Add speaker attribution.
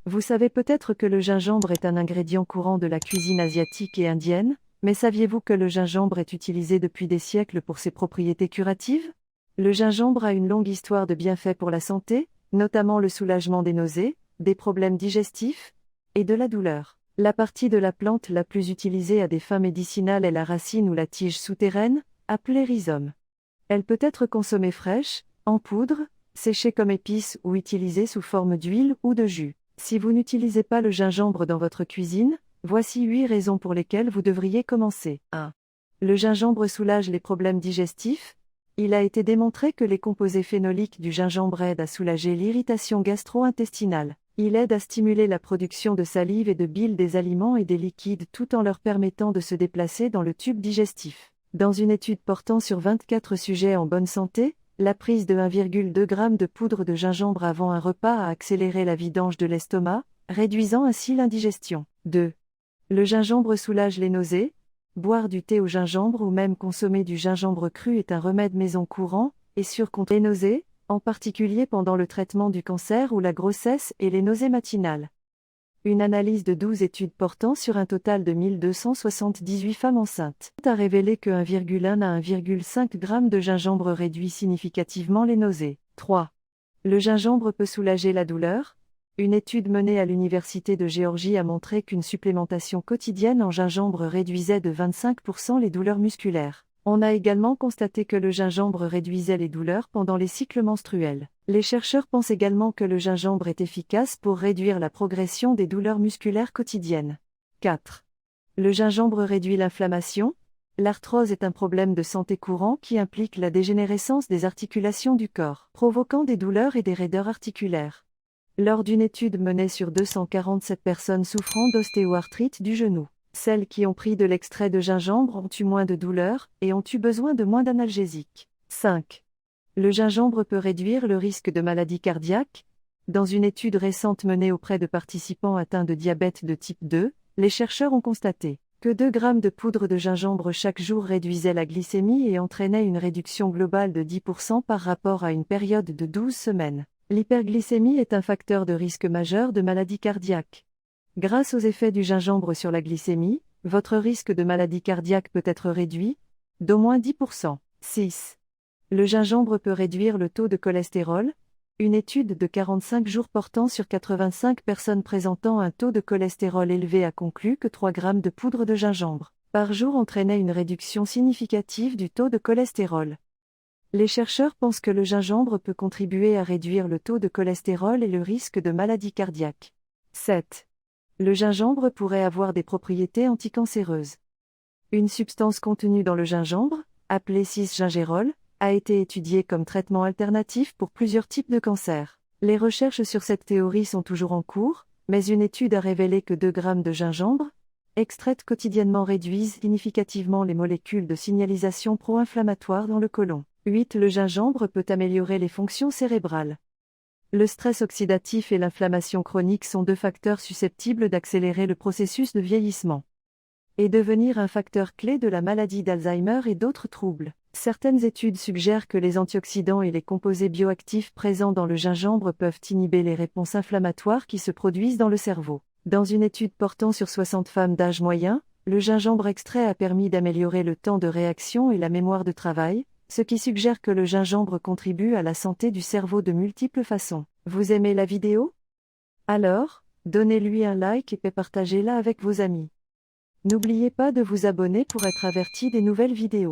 Speaker 1: Vous savez peut-être que le gingembre est un ingrédient courant de la cuisine asiatique et indienne, mais saviez-vous que le gingembre est utilisé depuis des siècles pour ses propriétés curatives? Le gingembre a une longue histoire de bienfaits pour la santé, notamment le soulagement des nausées, des problèmes digestifs et de la douleur. La partie de la plante la plus utilisée à des fins médicinales est la racine ou la tige souterraine, appelée rhizome. Elle peut être consommée fraîche, en poudre, séchée comme épice ou utilisée sous forme d'huile ou de jus. Si vous n'utilisez pas le gingembre dans votre cuisine, voici 8 raisons pour lesquelles vous devriez commencer. 1. Le gingembre soulage les problèmes digestifs. Il a été démontré que les composés phénoliques du gingembre aident à soulager l'irritation gastro-intestinale. Il aide à stimuler la production de salive et de bile des aliments et des liquides tout en leur permettant de se déplacer dans le tube digestif. Dans une étude portant sur 24 sujets en bonne santé, la prise de 1,2 g de poudre de gingembre avant un repas a accéléré la vidange de l'estomac, réduisant ainsi l'indigestion. 2. Le gingembre soulage les nausées. Boire du thé au gingembre ou même consommer du gingembre cru est un remède maison courant et sûr contre les nausées, en particulier pendant le traitement du cancer ou la grossesse et les nausées matinales. Une analyse de 12 études portant sur un total de 1278 femmes enceintes a révélé que 1,1 à 1,5 g de gingembre réduit significativement les nausées. 3. Le gingembre peut soulager la douleur. Une étude menée à l'Université de Géorgie a montré qu'une supplémentation quotidienne en gingembre réduisait de 25% les douleurs musculaires. On a également constaté que le gingembre réduisait les douleurs pendant les cycles menstruels. Les chercheurs pensent également que le gingembre est efficace pour réduire la progression des douleurs musculaires quotidiennes. 4. Le gingembre réduit l'inflammation. L'arthrose est un problème de santé courant qui implique la dégénérescence des articulations du corps, provoquant des douleurs et des raideurs articulaires. Lors d'une étude menée sur 247 personnes souffrant d'ostéoarthrite du genou, celles qui ont pris de l'extrait de gingembre ont eu moins de douleurs et ont eu besoin de moins d'analgésiques. 5. Le gingembre peut réduire le risque de maladie cardiaque. Dans une étude récente menée auprès de participants atteints de diabète de type 2, les chercheurs ont constaté que 2 g de poudre de gingembre chaque jour réduisait la glycémie et entraînait une réduction globale de 10% par rapport à une période de 12 semaines. L'hyperglycémie est un facteur de risque majeur de maladie cardiaque. Grâce aux effets du gingembre sur la glycémie, votre risque de maladie cardiaque peut être réduit d'au moins 10%. 6. Le gingembre peut réduire le taux de cholestérol. Une étude de 45 jours portant sur 85 personnes présentant un taux de cholestérol élevé a conclu que 3 g de poudre de gingembre par jour entraînait une réduction significative du taux de cholestérol. Les chercheurs pensent que le gingembre peut contribuer à réduire le taux de cholestérol et le risque de maladie cardiaque. 7. Le gingembre pourrait avoir des propriétés anticancéreuses. Une substance contenue dans le gingembre, appelée cisgingérol, a été étudiée comme traitement alternatif pour plusieurs types de cancers. Les recherches sur cette théorie sont toujours en cours, mais une étude a révélé que 2 g de gingembre, extraites quotidiennement réduisent significativement les molécules de signalisation pro-inflammatoire dans le côlon. 8. Le gingembre peut améliorer les fonctions cérébrales. Le stress oxydatif et l'inflammation chronique sont 2 facteurs susceptibles d'accélérer le processus de vieillissement et devenir un facteur clé de la maladie d'Alzheimer et d'autres troubles. Certaines études suggèrent que les antioxydants et les composés bioactifs présents dans le gingembre peuvent inhiber les réponses inflammatoires qui se produisent dans le cerveau. Dans une étude portant sur 60 femmes d'âge moyen, le gingembre extrait a permis d'améliorer le temps de réaction et la mémoire de travail, ce qui suggère que le gingembre contribue à la santé du cerveau de multiples façons. Vous aimez la vidéo? Alors, donnez-lui un like et partagez-la avec vos amis. N'oubliez pas de vous abonner pour être averti des nouvelles vidéos.